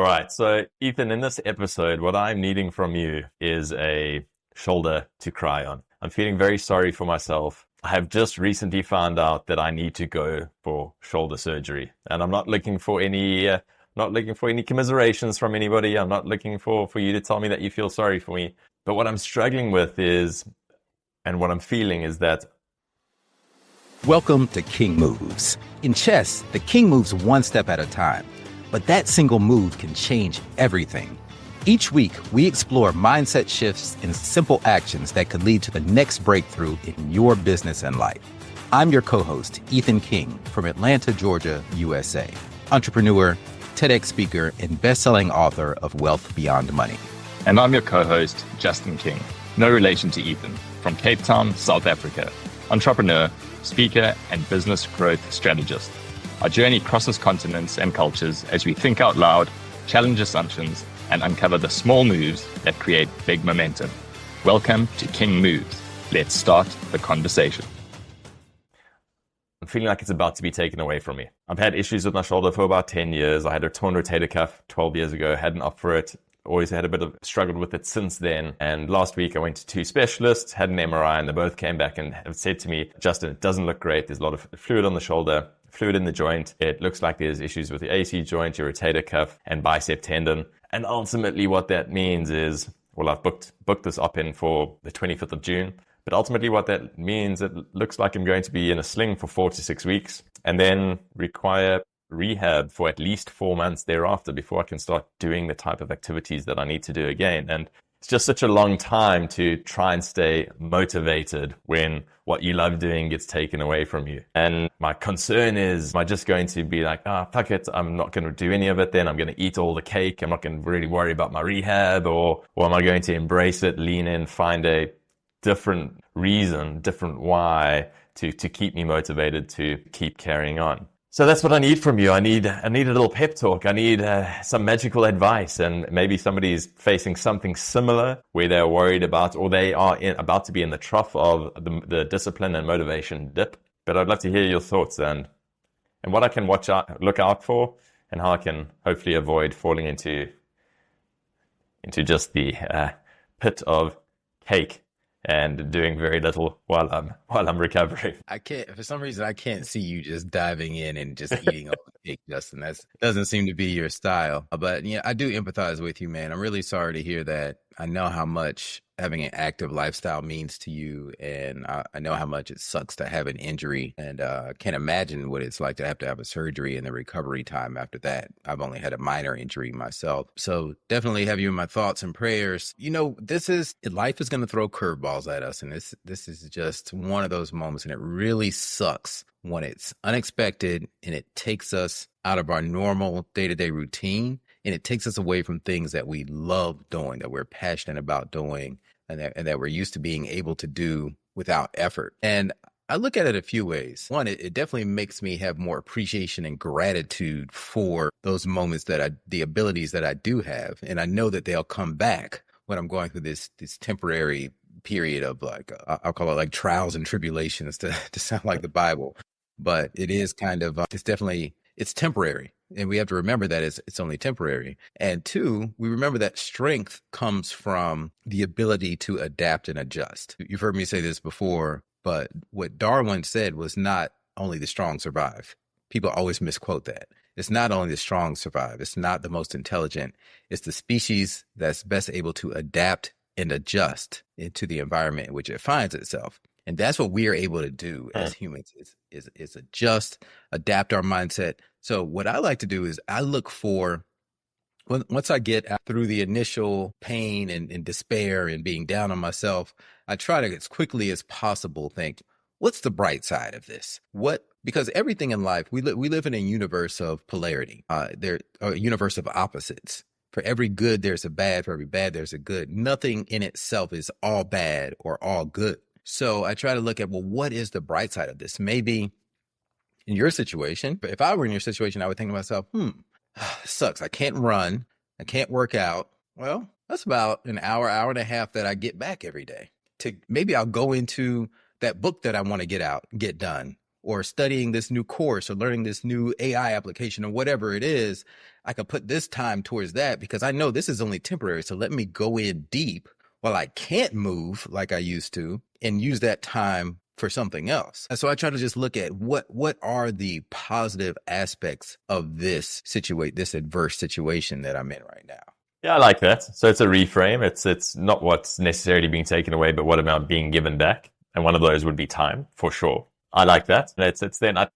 All right. So, Ethan, in this episode, what I'm needing from you is a shoulder to cry on. I'm feeling very sorry for myself. I have just recently found out that I need to go for shoulder surgery, and I'm not looking for any commiserations from anybody. I'm not looking for you to tell me that you feel sorry for me. But what I'm struggling with is, and what I'm feeling is that Welcome to King Moves. In chess, the king moves one step at a time, but that single move can change everything. Each week, we explore mindset shifts and simple actions that could lead to the next breakthrough in your business and life. I'm your co-host, Ethan King, from Atlanta, Georgia, USA. Entrepreneur, TEDx speaker, and best-selling author of Wealth Beyond Money. And I'm your co-host, Justin King, no relation to Ethan, from Cape Town, South Africa. Entrepreneur, speaker, and business growth strategist. Our journey crosses continents and cultures as we think out loud, challenge assumptions, and uncover the small moves that create big momentum. Welcome to King Moves. Let's start the conversation. I'm feeling like it's about to be taken away from me. I've had issues with my shoulder for about 10 years. I had a torn rotator cuff 12 years ago, had an op for it. Always had a bit of struggled with it since then. And last week I went to two specialists, had an MRI, and they both came back and have said to me, Justin, it doesn't look great. There's a lot of fluid on the shoulder, fluid in the joint. It looks like there's issues with the AC joint, your rotator cuff, and bicep tendon. And ultimately what that means is, well, I've booked this op in for the 25th of June. But ultimately what that means, it looks like I'm going to be in a sling for 4 to 6 weeks and then require rehab for at least 4 months thereafter before I can start doing the type of activities that I need to do again. And it's just such a long time to try and stay motivated when what you love doing gets taken away from you. And my concern is, am I just going to be like, fuck it, I'm not going to do any of it then, I'm going to eat all the cake, I'm not going to really worry about my rehab, or am I going to embrace it, lean in, find a different reason, different why to keep me motivated to keep carrying on. So that's what I need from you. I need a little pep talk. I need some magical advice, and maybe somebody's facing something similar where they're worried about, or they are about to be in the trough of the discipline and motivation dip. But I'd love to hear your thoughts and what I can look out for, and how I can hopefully avoid falling into just the pit of cake and doing very little while I'm recovering. For some reason, I can't see you just diving in and just eating all the cake, Justin. That doesn't seem to be your style. But yeah, I do empathize with you, man. I'm really sorry to hear that. I know how much having an active lifestyle means to you, and I know how much it sucks to have an injury, and I can't imagine what it's like to have a surgery and the recovery time after that. I've only had a minor injury myself, so definitely have you in my thoughts and prayers. You know, life is going to throw curveballs at us, and this is just one of those moments, and it really sucks when it's unexpected and it takes us out of our normal day-to-day routine. And it takes us away from things that we love doing, that we're passionate about doing, and that we're used to being able to do without effort. And I look at it a few ways. One, it definitely makes me have more appreciation and gratitude for those moments the abilities that I do have. And I know that they'll come back when I'm going through this temporary period of, like, I'll call it like trials and tribulations to sound like the Bible. But it is kind of, it's temporary. And we have to remember that it's only temporary. And two, we remember that strength comes from the ability to adapt and adjust. You've heard me say this before, but what Darwin said was not only the strong survive. People always misquote that. It's not only the strong survive. It's not the most intelligent. It's the species that's best able to adapt and adjust into the environment in which it finds itself. And that's what we are able to do as humans is adjust, adapt our mindset. So what I like to do is I look for, once I get through the initial pain and despair and being down on myself, I try to, as quickly as possible, think, what's the bright side of this? Because everything in life, we live in a universe of polarity, a universe of opposites. For every good, there's a bad. For every bad, there's a good. Nothing in itself is all bad or all good. So I try to look at, well, what is the bright side of this? Maybe in your situation, but if I were in your situation, I would think to myself, it sucks. I can't run. I can't work out. Well, that's about an hour and a half that I get back every day. Maybe I'll go into that book that I want to get done. or studying this new course or learning this new AI application or whatever it is, I could put this time towards that because I know this is only temporary. So let me go in deep while I can't move like I used to and use that time for something else. And so I try to just look at what are the positive aspects of this adverse situation that I'm in right now. Yeah, I like that. So it's a reframe. It's not what's necessarily being taken away, but what about being given back? And one of those would be time, for sure. I like that. It's then I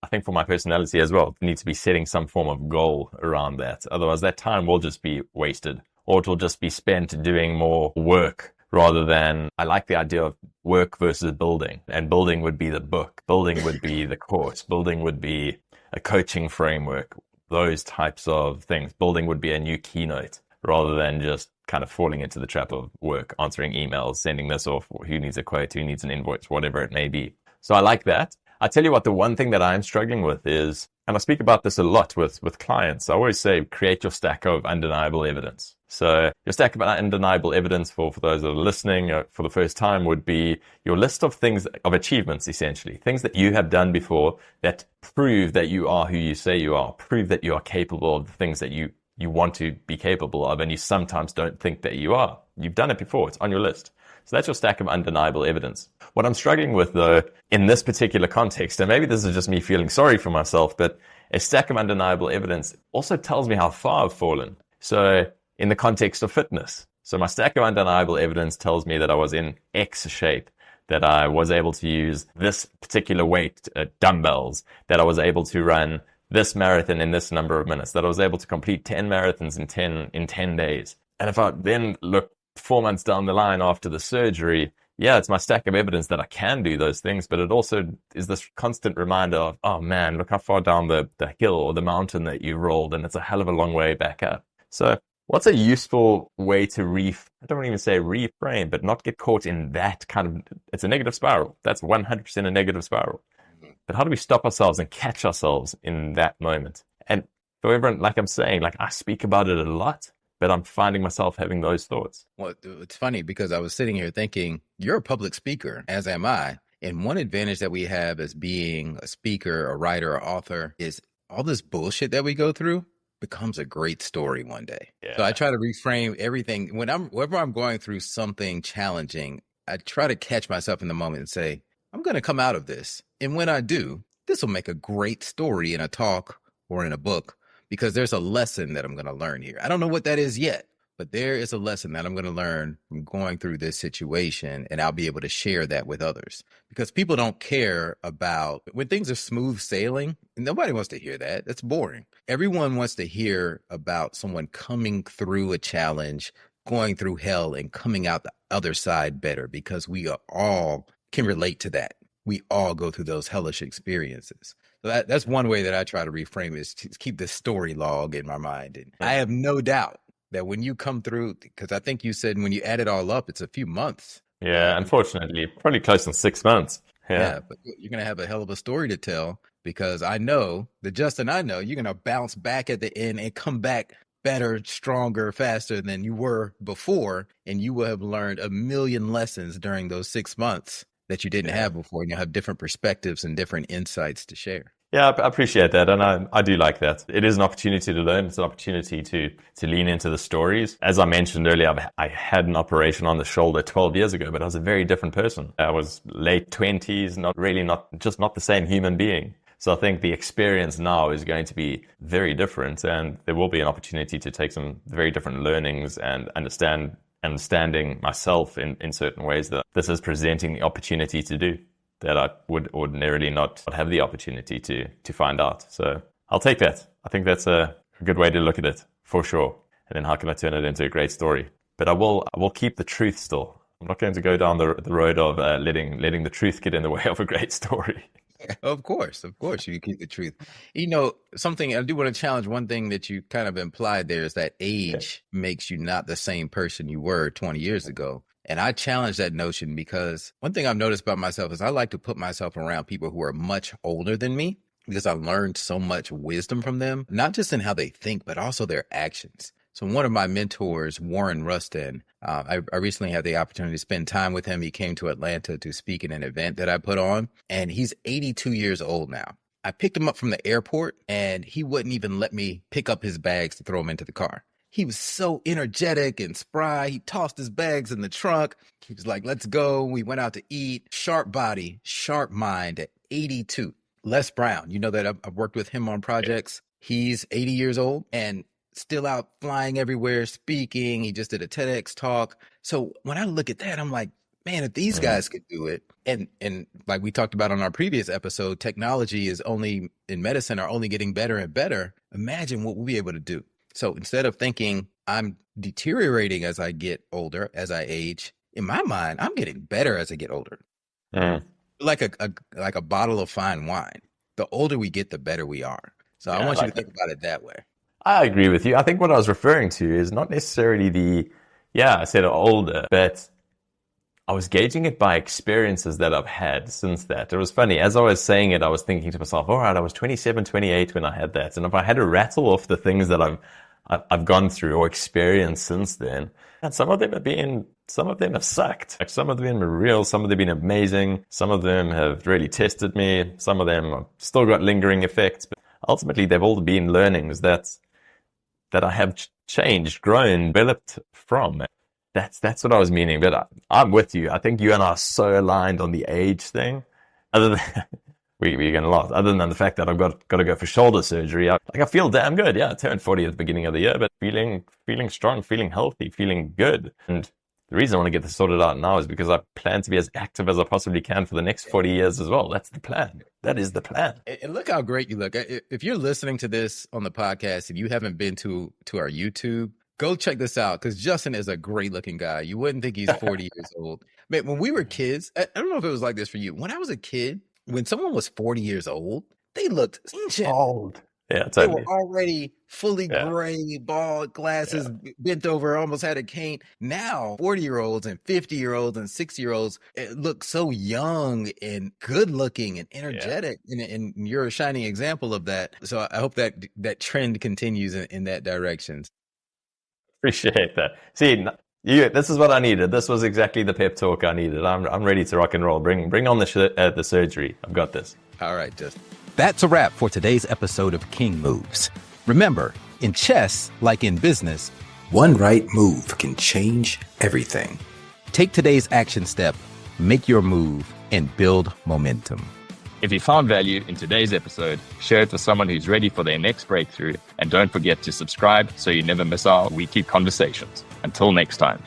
think for my personality as well, need to be setting some form of goal around that. Otherwise, that time will just be wasted, or it will just be spent doing more work rather than. I like the idea of work versus building, and building would be the book, building would be the course, building would be a coaching framework, those types of things. Building would be a new keynote, rather than just kind of falling into the trap of work, answering emails, sending this off, who needs a quote, who needs an invoice, whatever it may be. So I like that. I tell you what, the one thing that I'm struggling with is, and I speak about this a lot with clients, I always say, create your stack of undeniable evidence. So your stack of undeniable evidence for those that are listening for the first time would be your list of things, of achievements, essentially, things that you have done before that prove that you are who you say you are, prove that you are capable of the things that you want to be capable of, and you sometimes don't think that you are. You've done it before. It's on your list. So that's your stack of undeniable evidence. What I'm struggling with, though, in this particular context, and maybe this is just me feeling sorry for myself, but a stack of undeniable evidence also tells me how far I've fallen. So in the context of fitness, so my stack of undeniable evidence tells me that I was in X shape, that I was able to use this particular weight, dumbbells, that I was able to run this marathon in this number of minutes, that I was able to complete 10 marathons in 10 days. And if I then look 4 months down the line after the surgery, yeah, it's my stack of evidence that I can do those things, but it also is this constant reminder of, oh man, look how far down the hill or the mountain that you rolled, and it's a hell of a long way back up. So what's a useful way to I don't even say reframe, but not get caught in that kind of, it's a negative spiral. That's 100% a negative spiral. But how do we stop ourselves and catch ourselves in that moment? And for everyone, like I'm saying, like I speak about it a lot, but I'm finding myself having those thoughts. Well, it's funny because I was sitting here thinking, you're a public speaker, as am I. And one advantage that we have as being a speaker, a writer, or author is all this bullshit that we go through becomes a great story one day. Yeah. So I try to reframe everything. Whenever I'm going through something challenging, I try to catch myself in the moment and say, I'm going to come out of this. And when I do, this will make a great story in a talk or in a book because there's a lesson that I'm going to learn here. I don't know what that is yet, but there is a lesson that I'm going to learn from going through this situation, and I'll be able to share that with others because people don't care about when things are smooth sailing. Nobody wants to hear that. That's boring. Everyone wants to hear about someone coming through a challenge, going through hell and coming out the other side better because we are all can relate to that. We all go through those hellish experiences. So that's one way that I try to reframe it, is to keep the story log in my mind. And I have no doubt that when you come through, because I think you said when you add it all up, it's a few months. Yeah, unfortunately, probably close to 6 months. Yeah, but you're going to have a hell of a story to tell because I know, Justin, you're going to bounce back at the end and come back better, stronger, faster than you were before. And you will have learned a million lessons during those 6 months that you didn't have before, and you'll have different perspectives and different insights to share. Yeah, I appreciate that, and I do like that. It is an opportunity to learn. It's an opportunity to lean into the stories. As I mentioned earlier, I had an operation on the shoulder 12 years ago, but I was a very different person. I was late 20s, not the same human being. So I think the experience now is going to be very different, and there will be an opportunity to take some very different learnings and understanding myself in certain ways that this is presenting the opportunity to do that I would ordinarily not have the opportunity to find out. So I'll take that. I think that's a good way to look at it, for sure. And then how can I turn it into a great story? But I will keep the truth still. I'm not going to go down the road of letting the truth get in the way of a great story. Of course, you keep the truth. You know, something I do want to challenge, one thing that you kind of implied there is that age makes you not the same person you were 20 years ago. And I challenge that notion because one thing I've noticed about myself is I like to put myself around people who are much older than me because I learned so much wisdom from them, not just in how they think, but also their actions. So one of my mentors, Warren Rustin, I recently had the opportunity to spend time with him. He came to Atlanta to speak at an event that I put on, and he's 82 years old now. I picked him up from the airport, and he wouldn't even let me pick up his bags to throw them into the car. He was so energetic and spry. He tossed his bags in the trunk. He was like, let's go. We went out to eat. Sharp body, sharp mind at 82. Les Brown, you know that I've worked with him on projects. He's 80 years old and still out flying everywhere, speaking. He just did a TEDx talk. So when I look at that, I'm like, man, if these guys could do it, and like we talked about on our previous episode, technology is only in medicine are only getting better and better. Imagine what we'll be able to do. So instead of thinking I'm deteriorating as I get older, as I age, in my mind, I'm getting better as I get older. Like a bottle of fine wine. The older we get, the better we are. So I want you to think about it that way. I agree with you. I think what I was referring to is not necessarily I said older, but I was gauging it by experiences that I've had since that. It was funny. As I was saying it, I was thinking to myself, all right, I was 27, 28 when I had that. And if I had to rattle off the things that I've gone through or experienced since then, and some of them have sucked. Like some of them are real, some of them have been amazing, some of them have really tested me, some of them have still got lingering effects. But ultimately, they've all been learnings that I have changed, grown, developed from. That's what I was meaning. But I'm with you. I think you and I are so aligned on the age thing. Other than we're going to laugh. Other than the fact that I've got to go for shoulder surgery, I feel damn good. Yeah, I turned 40 at the beginning of the year, but feeling strong, feeling healthy, feeling good. And the reason I want to get this sorted out now is because I plan to be as active as I possibly can for the next 40 years as well. That's the plan. That is the plan. And look how great you look. If you're listening to this on the podcast and you haven't been to our YouTube, go check this out because Justin is a great looking guy. You wouldn't think he's 40 years old. Man, when we were kids, I don't know if it was like this for you. When I was a kid, when someone was 40 years old, they looked ancient. Old. Yeah, they were already fully gray, bald, glasses, bent over, almost had a cane. Now, 40-year-olds and 50-year-olds and 60-year-olds look so young and good-looking and energetic, and you're a shining example of that. So I hope that trend continues in that direction. Appreciate that. See, this is what I needed. This was exactly the pep talk I needed. I'm ready to rock and roll. Bring on the surgery. I've got this. All right, Justin. That's a wrap for today's episode of King Moves. Remember, in chess, like in business, one right move can change everything. Take today's action step, make your move, and build momentum. If you found value in today's episode, share it with someone who's ready for their next breakthrough. And don't forget to subscribe so you never miss our weekly conversations. Until next time.